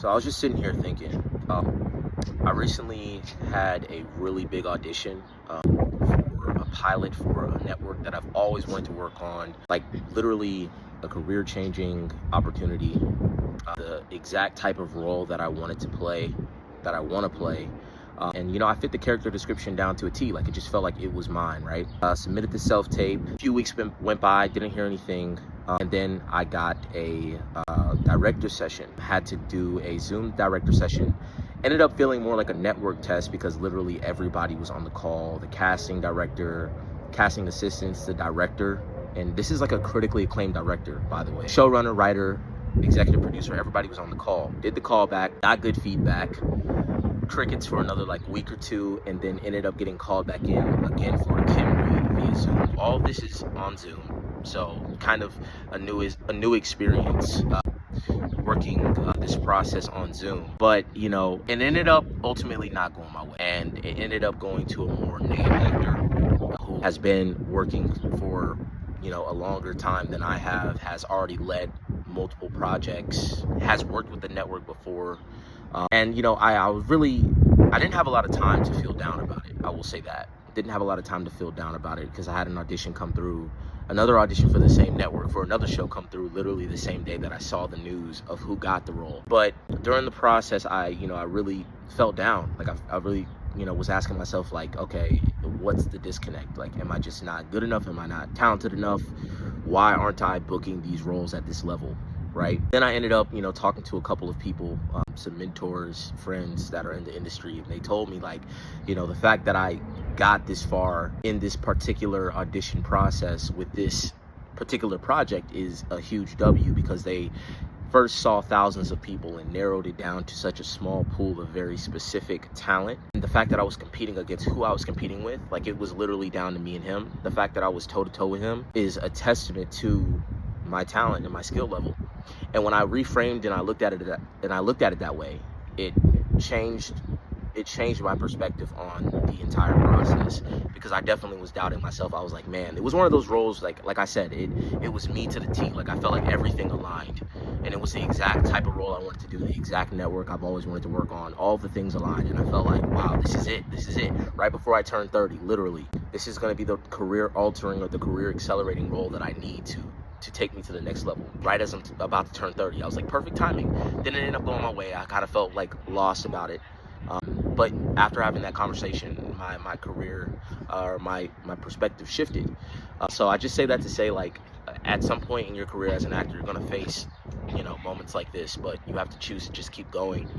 So I was just sitting here thinking, I recently had a really big audition for a pilot for a network that I've always wanted to work on, like literally a career-changing opportunity, the exact type of role that I wanted to play, that I want to play. And I fit the character description down to a T. Like, it just felt like it was mine, right? Submitted the self-tape. A few weeks went by, didn't hear anything. And then I got a director session. Had to do a Zoom director session. Ended up feeling more like a network test because literally everybody was on the call. The casting director, casting assistants, the director. And this is like a critically acclaimed director, by the way. Showrunner, writer, executive producer, everybody was on the call. Did the callback, got good feedback. Crickets for another like week or two, and then ended up getting called back in again for a Kim read via Zoom. All this is on Zoom, so kind of a new experience working this process on Zoom. But it ended up ultimately not going my way, and it ended up going to a more named actor who has been working for a longer time than I have, has already led multiple projects, has worked with the network before. And I didn't have a lot of time to feel down about it. I will say that. Didn't have a lot of time to feel down about it because I had an audition come through, another audition for the same network for another show come through literally the same day that I saw the news of who got the role. But during the process, I really felt down. Like I really, was asking myself like, okay, what's the disconnect? Like, am I just not good enough? Am I not talented enough? Why aren't I booking these roles at this level? Right. Then I ended up, talking to a couple of people, some mentors, friends that are in the industry. And they told me like, the fact that I got this far in this particular audition process with this particular project is a huge W, because they first saw thousands of people and narrowed it down to such a small pool of very specific talent. And the fact that I was competing against who I was competing with, like it was literally down to me and him. The fact that I was toe to toe with him is a testament to my talent and my skill level. And when I reframed and I looked at it that way, it changed my perspective on the entire process, because I definitely was doubting myself. I was like, man, it was one of those roles, like I said, it was me to the T. Like, I felt like everything aligned, and it was the exact type of role I wanted to do, the exact network I've always wanted to work on. All the things aligned, and I felt like, wow, this is it. Right before I turned 30, literally, this is going to be the career altering or the career accelerating role that I need to take me to the next level. Right as I'm about to turn 30, I was like, perfect timing. Then it ended up going my way. I kind of felt like lost about it. But after having that conversation, my career or my perspective shifted. So I just say that to say, like, at some point in your career as an actor, you're gonna face moments like this, but you have to choose to just keep going.